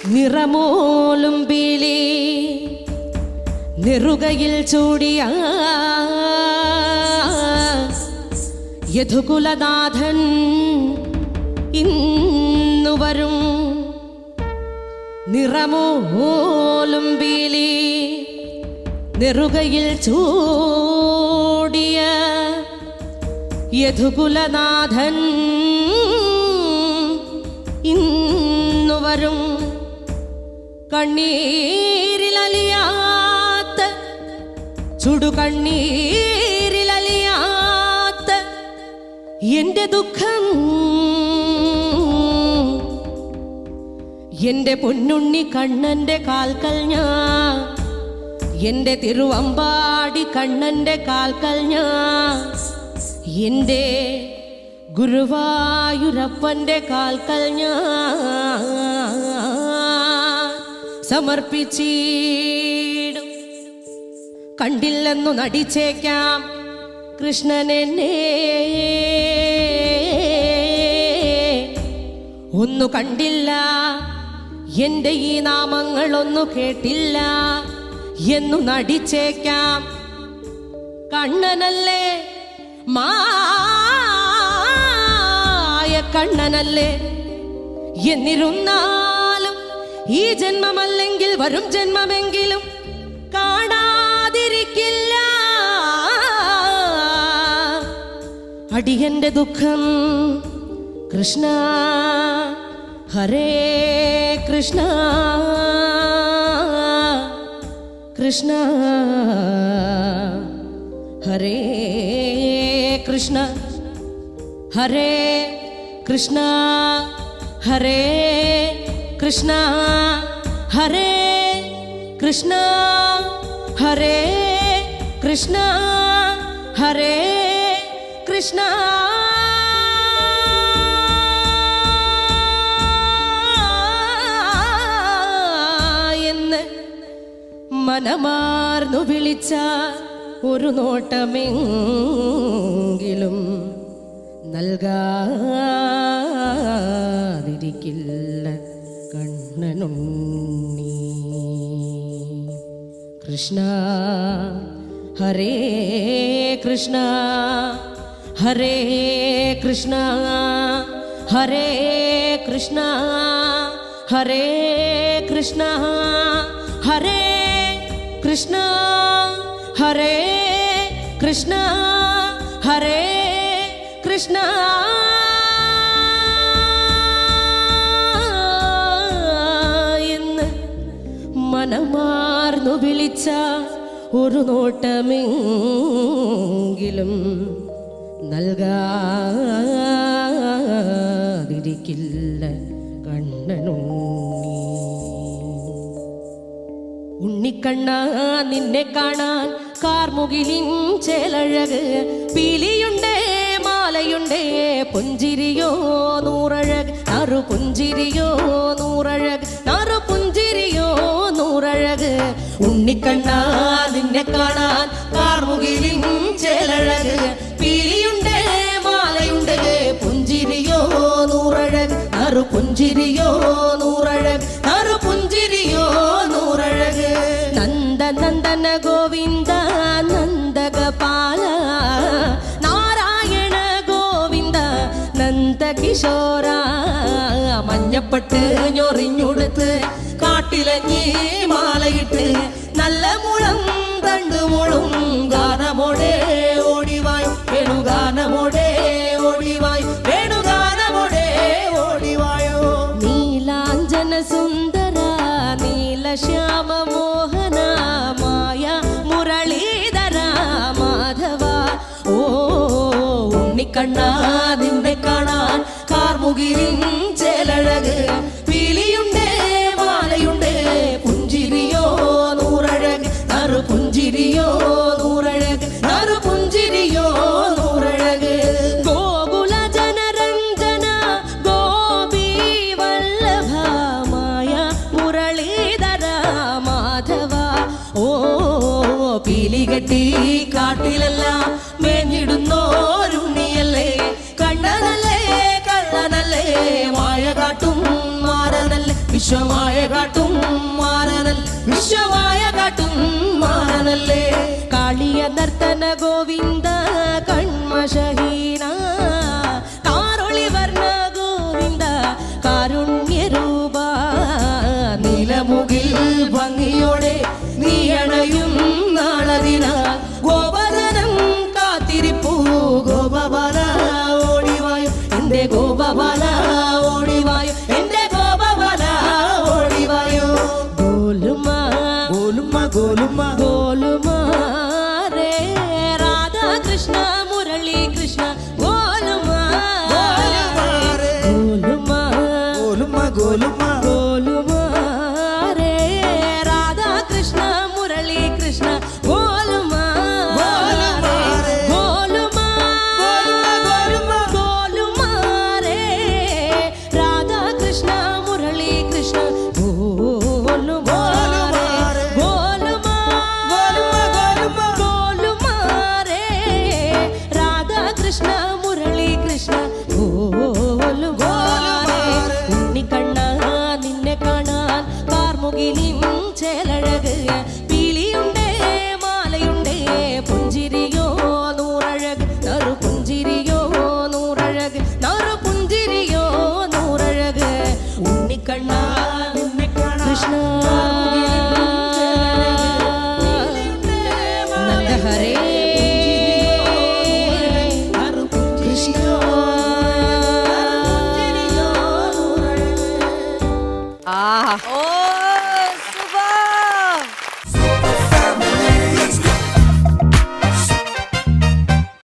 നിറമോലും പീലി നെറുകയിൽ ചൂടിയ യദുകുലനാഥൻ ഇന്നു വരും. നിറമോലും പീലി നെറുകയിൽ ചൂടിയ യദുകുലനാഥൻ ഇന്നു വരും. കണ്ണീരിലലിയാത്ത ചുടുകണ്ണീരിലലിയാത്ത എൻ്റെ ദുഃഖം എൻ്റെ പൊന്നുണ്ണി കണ്ണൻ്റെ കാൽക്കൽ ഞാൻ, എൻ്റെ തിരുവമ്പാടി കണ്ണൻ്റെ കാൽക്കൽ ഞാൻ, എൻ്റെ ഗുരുവായൂരപ്പൻ്റെ കാൽക്കൽ ഞാൻ സമർപ്പിച്ചിടും. കണ്ടില്ലെന്നു നടിച്ചേക്കാം കൃഷ്ണനെന്നെ, ഒന്നു കണ്ടില്ല എൻ്റെ ഈ നാമങ്ങളൊന്നു കേട്ടില്ല എന്നു നടിച്ചേക്കാം. കണ്ണനല്ലേ മായ കണ്ണനല്ലേ എന്നിരുന്നാലും ഈ ജന്മമല്ലെങ്കിൽ വരും ജന്മമെങ്കിലും കാണാതിരിക്കില്ല അടിയന്റെ ദുഃഖം. കൃഷ്ണ ഹരേ കൃഷ്ണ കൃഷ്ണ ഹരേ കൃഷ്ണ ഹരേ കൃഷ്ണ ഹരേ കൃഷ്ണ ഹരേ കൃഷ്ണ ഹരേ കൃഷ്ണ ഹരേ കൃഷ്ണ. എന്ന് മനമാർന്നു വിളിച്ച ഒരു നോട്ടമെങ്കിലും നൽകാതിരിക്കില്ല കണ്ണനുണ്ണി. കൃഷ്ണ ഹരേ കൃഷ്ണ ഹരേ കൃഷ്ണ ഹരേ കൃഷ്ണ ഹരേ കൃഷ്ണ ഹരേ കൃഷ്ണ ഹരേ കൃഷ്ണ ഹരേ കൃഷ്ണ. എന്ന് മനമാർന്നു വിളിച്ച ഒരു നോട്ടമെങ്കിലും നൽകാതിരിക്കില്ല കണ്ണനുണ്ണി. ഉണ്ണിക്കണ്ണ നിന്നെ കാണാൻ കാർമുകിലിൻ ചേലഴക്, പീലിയുണ്ടേ മാലയുണ്ടേ പുഞ്ചിരിയോ നൂറഴക്, നറു പുഞ്ചിരിയോ നൂറഴക്, നറു പുഞ്ചിരിയോ നൂറഴക്. ഉണ്ണിക്കണ്ണ നിന്നെ കാണാൻ കാർമുകിലിൻ ചേലഴക്, പീലിയുണ്ടേ മാലയുണ്ടേ പുഞ്ചിരിയോ നൂറഴക്, നറു പുഞ്ചിരിയോ നൂറഴക്, നറു പുഞ്ചിരിയോ നൂറഴക്. നന്ദനന്ദന ഗോവിന്ദ നന്ദഗപാല നാരായണ ഗോവിന്ദ നന്ദകിശോര. മഞ്ഞപ്പട്ട് ഞൊറിഞ്ഞുടുത്ത് കാട്ടിലഞ്ഞി മാലയിട്ട് നല്ല മുളം തണ്ടുമുളും ഗാനമോടെ ഓടിവായ് വേണുഗാനമോടെ ഓടിവായ് വേണുഗാനമോടെ ഓടിവായോ. നീലാഞ്ജന സുന്ദര നീലശ്യാമ മോഹന മായ മുരളീധര മാധവ. ഓ ഉണ്ണിക്കണ്ണ നിന്നെ കാണാൻ കാർമുകിലിൻ ചേലഴക്, പീലിയുണ്ടേ മാലയുണ്ടേ പുഞ്ചിരിയോ നൂറഴക്, നറു പുഞ്ചിരിയോ നൂറഴക്, നറു പുഞ്ചിരിയോ നൂറഴക്. ഗോകുല ജനരഞ്ജന ഗോപി വല്ലഭ മായ മുരളീധര മാധവ. ഓ പീലികെട്ടി കാട്ടിലെല്ലാം വിശ്വമായ കാട്ടും മാറനൽ വിശ്വമായ കാട്ടും മാറനല്ലേ കാളിയ നർത്തന ഗോവിന്ദ കൺമഷഹീന കാരൊളി വർണ്ണ ഗോവിന്ദ കാരുണ്യരൂപ നീലമുകിൽ ഭംഗിയോടെ നീ അണയും നാളതിന ഗോപദനം കാത്തിരിപ്പൂ ഗോപബാല ഓടിവായോ എന്റെ ഗോപബാല ഓടിവായോ എന്റെ ഗോപബാല ഓടിവായോ ഗോലുമ ഗോലുമ ഗോലുമ ഗോലുമ രേ രാധാ കൃഷ്ണ മുരളി കൃഷ്ണ ഗോലുമ ഗോലുമ ഗോലുമ ഗോലുമ ഗോലുമ രേ രാധാ കൃഷ്ണ മുരളി കൃഷ്ണ ഗോലുമ ഗോലുമ ഗോലുമ രേ രാധാ കൃഷ്ണ മുരളി കൃഷ്ണ ഗോലുമ ഗോലുമ ഗോലുമ രേ രാധാ കൃഷ്ണ മുരളി കൃഷ്ണ ഗോലുമ ഉണ്ണിക്കണ്ണ നിന്നെ കാണാൻ കാർമുകിലിൻ ചേലഴക്